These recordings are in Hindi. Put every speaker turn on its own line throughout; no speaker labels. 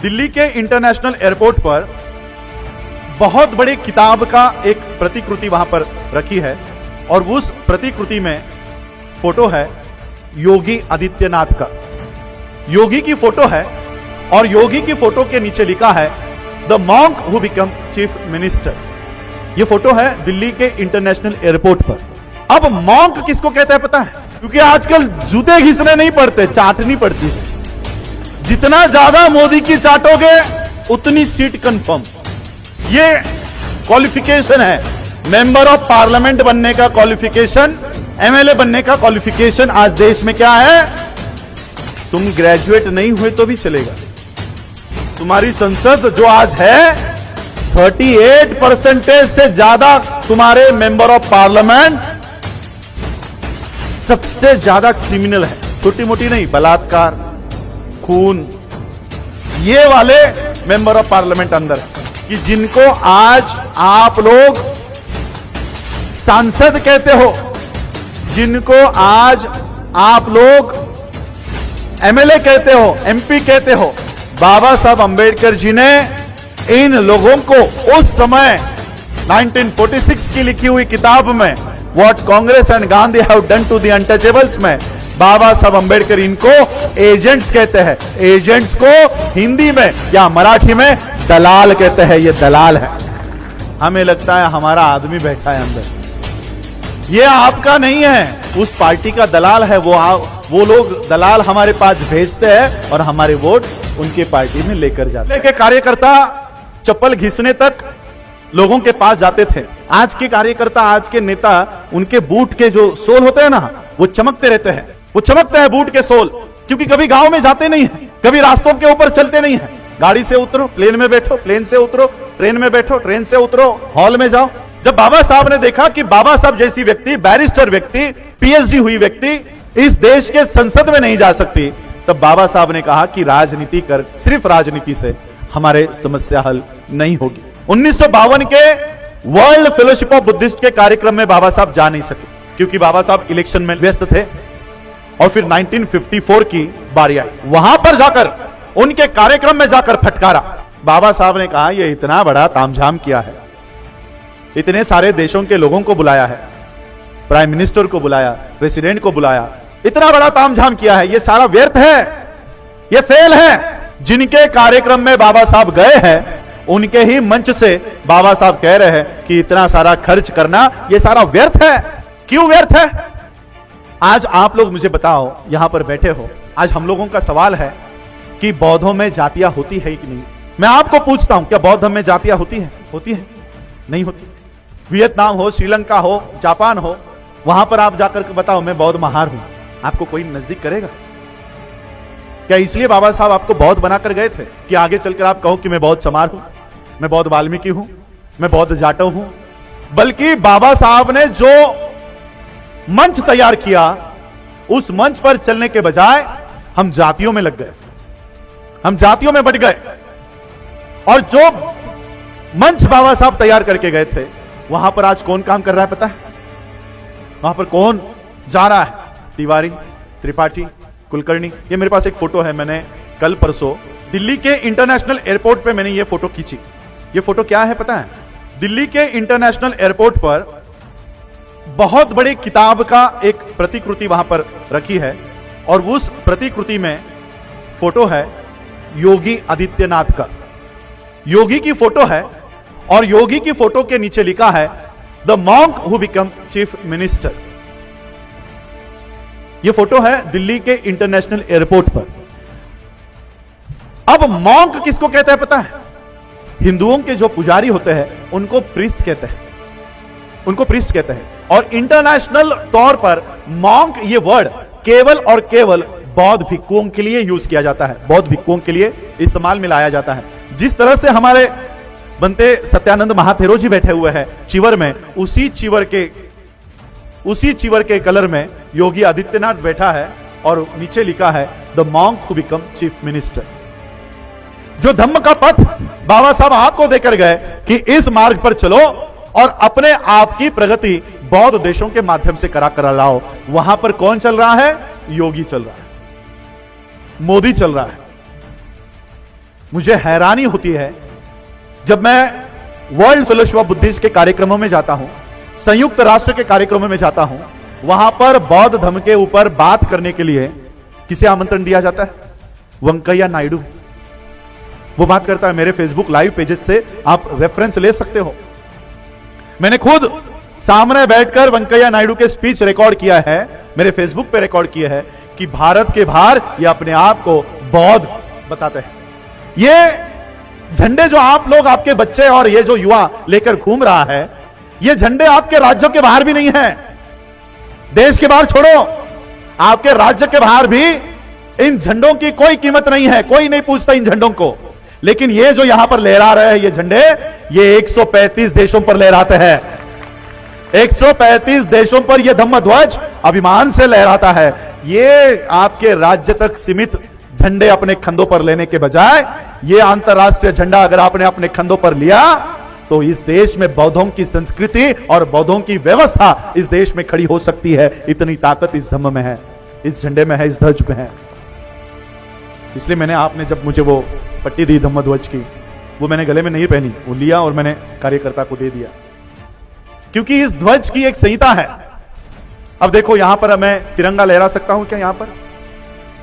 दिल्ली के इंटरनेशनल एयरपोर्ट पर बहुत बड़ी किताब का एक प्रतिकृति वहां पर रखी है और उस प्रतिकृति में फोटो है योगी आदित्यनाथ का। योगी की फोटो है और योगी की फोटो के नीचे लिखा है the monk who become chief minister. यह फोटो है दिल्ली के इंटरनेशनल एयरपोर्ट पर। अब मॉन्क किसको कहते हैं पता है? क्योंकि आजकल जूते घिसने नहीं पड़ते, चाटनी पड़ती है। जितना ज्यादा मोदी की चाटोगे उतनी सीट कंफर्म। ये क्वालिफिकेशन है, मेंबर ऑफ पार्लियामेंट बनने का क्वालिफिकेशन, एमएलए बनने का क्वालिफिकेशन आज देश में क्या है? तुम ग्रेजुएट नहीं हुए तो भी चलेगा। तुम्हारी संसद जो आज है 38% से ज्यादा तुम्हारे मेंबर ऑफ पार्लियामेंट सबसे ज्यादा क्रिमिनल है। छोटी मोटी नहीं, बलात्कार, खून, ये वाले मेंबर ऑफ पार्लियामेंट अंदर है कि जिनको आज आप लोग सांसद कहते हो, जिनको आज आप लोग एमएलए कहते हो, एमपी कहते हो। बाबा साहब अंबेडकर जी ने इन लोगों को उस समय 1946 की लिखी हुई किताब में what Congress and Gandhi have done to the untouchables में बाबा साहब अंबेडकर इनको एजेंट्स कहते हैं। एजेंट्स को हिंदी में या मराठी में दलाल कहते हैं। ये दलाल है। हमें लगता है हमारा आदमी बैठा है अंदर, ये आपका नहीं है, उस पार्टी का दलाल है। वो लोग दलाल हमारे पास भेजते हैं और हमारे वोट उनके पार्टी में लेकर जाते हैं। कार्यकर्ता चप्पल घिसने तक लोगों के पास जाते थे। आज के कार्यकर्ता, आज के नेता, उनके बूट के जो सोल होते हैं ना, वो चमकते रहते हैं। वो चमकते हैं बूट के सोल, क्योंकि कभी गांव में जाते नहीं है, कभी रास्तों के ऊपर चलते नहीं है। गाड़ी से उतरो, प्लेन में बैठो, प्लेन से उतरो, ट्रेन में बैठो, ट्रेन से उतरो, हॉल में जाओ। जब बाबा साहब ने देखा कि बाबा साहब जैसी व्यक्ति, बैरिस्टर व्यक्ति, पीएचडी हुई व्यक्ति इस देश के संसद में नहीं जा सकती, तब बाबा साहब ने कहा कि राजनीति कर, सिर्फ राजनीति से हमारे समस्या हल नहीं होगी। 1952 के वर्ल्ड फेलोशिप ऑफ बुद्धिस्ट के कार्यक्रम में बाबा साहब जा नहीं सके, क्योंकि बाबा साहब इलेक्शन में व्यस्त थे। और फिर 1954 की बारी आई, वहां पर जाकर उनके कार्यक्रम में जाकर फटकारा। बाबा साहब ने कहा यह इतना बड़ा तामझाम किया है, इतने सारे देशों के लोगों को बुलाया है, प्राइम मिनिस्टर को बुलाया, प्रेसिडेंट को बुलाया, इतना बड़ा तामझाम किया है, यह सारा व्यर्थ है, यह फेल है। जिनके कार्यक्रम में बाबा साहब गए हैं उनके ही मंच से बाबा साहब कह रहे हैं कि इतना सारा खर्च करना यह सारा व्यर्थ है। क्यों व्यर्थ है? आज आप लोग मुझे बताओ, यहां पर बैठे हो, आज हम लोगों का सवाल है कि बौद्धों में जातियां होती है कि नहीं। मैं आपको पूछता हूं, क्या बौद्ध में जातियां होती है? होती है? नहीं होती। वियतनाम हो, श्रीलंका हो, जापान हो, वहां पर आप जाकर बताओ मैं बौद्ध महार हूं, आपको कोई नजदीक करेगा? क्या इसलिए बाबा साहब आपको बौद्ध बनाकर गए थे कि आगे चलकर आप कहो कि मैं बौद्ध समार हूं, मैं बौद्ध वाल्मीकि हूं, मैं बौद्ध जाटव हूं? बल्कि बाबा साहब ने जो मंच तैयार किया, उस मंच पर चलने के बजाय हम जातियों में लग गए, हम जातियों में बट गए। और जो मंच बाबा साहब तैयार करके गए थे, वहां पर आज कौन काम कर रहा है पता है? वहां पर कौन जा रहा है? तिवारी, त्रिपाठी, कुलकर्णी। ये मेरे पास एक फोटो है, मैंने कल परसों दिल्ली के इंटरनेशनल एयरपोर्ट पे मैंने ये फोटो खींची। ये फोटो क्या है पता है? दिल्ली के इंटरनेशनल एयरपोर्ट पर बहुत बड़ी किताब का एक प्रतिकृति वहां पर रखी है और उस प्रतिकृति में फोटो है योगी आदित्यनाथ का। योगी की फोटो है और योगी की फोटो के नीचे लिखा है the monk who become chief minister. यह फोटो है दिल्ली के इंटरनेशनल एयरपोर्ट पर। अब मॉन्क किसको कहते हैं पता है? हिंदुओं के जो पुजारी होते हैं उनको प्रीस्ट कहते हैं, उनको प्रीस्ट कहते हैं। और इंटरनेशनल तौर पर मॉन्क ये वर्ड केवल और केवल बौद्ध भिक्षुओं के लिए यूज किया जाता है, बौद्ध भिक्षुओं के लिए इस्तेमाल में लाया जाता है। जिस तरह से हमारे बनते सत्यानंद महाथेरो जी बैठे हुए हैं चिवर में, उसी चिवर के कलर में योगी आदित्यनाथ बैठा है और नीचे लिखा है the monk who become chief minister. जो धम्म का पथ बाबा साहब आपको देकर गए कि इस मार्ग पर चलो और अपने आप की प्रगति बौद्ध देशों के माध्यम से करा लाओ, वहां पर कौन चल रहा है? योगी चल रहा है, मोदी चल रहा है। मुझे हैरानी होती है जब मैं वर्ल्ड फेलोशिप ऑफ बुद्धिस्ट के कार्यक्रमों में जाता हूं, संयुक्त राष्ट्र के कार्यक्रमों में जाता हूं, वहां पर बौद्ध धर्म के ऊपर बात करने के लिए किसे आमंत्रण दिया जाता है? वेंकैया नायडू। वो बात करता है। मेरे फेसबुक लाइव पेजेस से आप रेफरेंस ले सकते हो। मैंने खुद सामने बैठकर वेंकैया नायडू के स्पीच रिकॉर्ड किया है, मेरे फेसबुक पे रिकॉर्ड किया है कि भारत के बाहर ये अपने आप को बौद्ध बताते हैं। ये झंडे जो आप लोग, आपके बच्चे और ये जो युवा लेकर घूम रहा है, ये झंडे आपके राज्यों के बाहर भी नहीं है। देश के बाहर छोड़ो, आपके राज्य के बाहर भी इन झंडों की कोई कीमत नहीं है, कोई नहीं पूछता इन झंडों को। लेकिन ये जो यहां पर लहरा रहे हैं ये झंडे, ये 135 देशों पर लहराते हैं। 135 देशों पर यह धम्म ध्वज अभिमान से लहराता है। ये आपके राज्य तक सीमित झंडे अपने कंधों पर लेने के बजाय ये अंतरराष्ट्रीय झंडा अगर आपने अपने कंधों पर लिया तो इस देश में बौद्धों की संस्कृति और बौद्धों की व्यवस्था इस देश में खड़ी हो सकती है। इतनी ताकत इस धम्म में है, इस झंडे में है, इस ध्वज में है। इसलिए मैंने, आपने जब मुझे वो पट्टी दी धम्म ध्वज की, वो मैंने गले में नहीं पहनी, वो लिया और मैंने कार्यकर्ता को दे दिया, क्योंकि इस ध्वज की एक संहिता है। अब देखो यहां पर मैं तिरंगा लहरा सकता हूं क्या? यहां पर,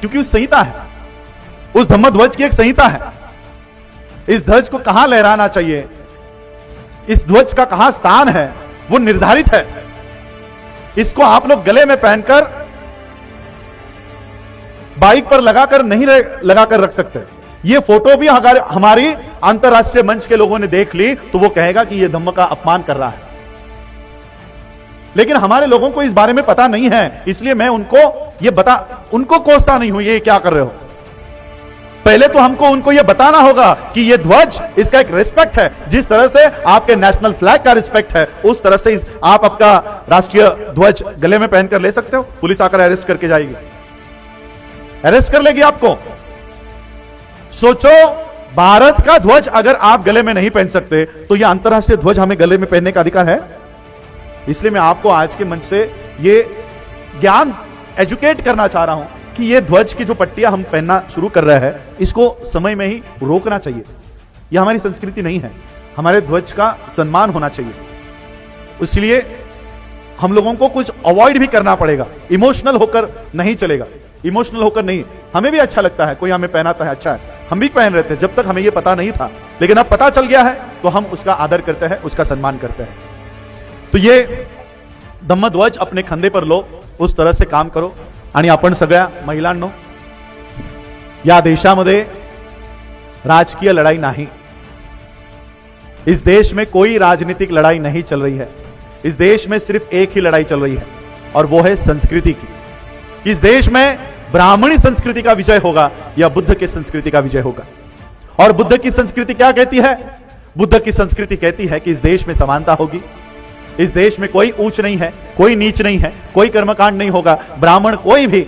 क्योंकि उस संहिता है, उस धम्म ध्वज की एक संहिता है। इस ध्वज को कहां लहराना चाहिए, इस ध्वज का कहां स्थान है, वो निर्धारित है। इसको आप लोग गले में पहनकर बाइक पर लगाकर नहीं लगाकर रख सकते। ये फोटो भी अगर हमारी अंतरराष्ट्रीय मंच के लोगों ने देख ली तो वो कहेगा कि ये धम्म का अपमान कर रहा है। लेकिन हमारे लोगों को इस बारे में पता नहीं है, इसलिए मैं उनको कोसता नहीं हूं ये क्या कर रहे हो। पहले तो हमको उनको ये बताना होगा कि ये ध्वज, इसका एक रिस्पेक्ट है। जिस तरह से आपके नेशनल फ्लैग का रिस्पेक्ट है, उस तरह से आप आपका राष्ट्रीय ध्वज गले में पहनकर ले सकते हो। पुलिस आकर अरेस्ट करके जाएगी, अरेस्ट कर लेगी आपको। सोचो, भारत का ध्वज अगर आप गले में नहीं पहन सकते तो यह अंतरराष्ट्रीय ध्वज हमें गले में पहनने का अधिकार है। इसलिए मैं आपको आज के मंच से ये ज्ञान एजुकेट करना चाह रहा हूं कि ये ध्वज की जो पट्टियां हम पहनना शुरू कर रहे हैं, इसको समय में ही रोकना चाहिए। यह हमारी संस्कृति नहीं है, हमारे ध्वज का सम्मान होना चाहिए। इसलिए हम लोगों को कुछ अवॉइड भी करना पड़ेगा, इमोशनल होकर नहीं चलेगा। इमोशनल होकर नहीं, हमें भी अच्छा लगता है, कोई हमें पहनाता है, अच्छा है, हम भी पहन रहे थे जब तक हमें यह पता नहीं था, लेकिन अब पता चल गया है तो हम उसका आदर करते हैं, उसका सम्मान करते हैं। तो ये धम्म ध्वज अपने कंधे पर लो, उस तरह से काम करो। आणि आपण सगळ्या महिलांनो, या देशामध्ये राजकीय लड़ाई नहीं, इस देश में कोई राजनीतिक लड़ाई नहीं चल रही है। इस देश में सिर्फ एक ही लड़ाई चल रही है और वो है संस्कृति की। इस देश में ब्राह्मणी संस्कृति का विजय होगा या बुद्ध की संस्कृति का विजय होगा। और बुद्ध की संस्कृति क्या कहती है? बुद्ध की संस्कृति कहती है कि इस देश में समानता होगी, इस देश में कोई ऊंच नहीं है, कोई नीच नहीं है, कोई कर्मकांड नहीं होगा, ब्राह्मण कोई भी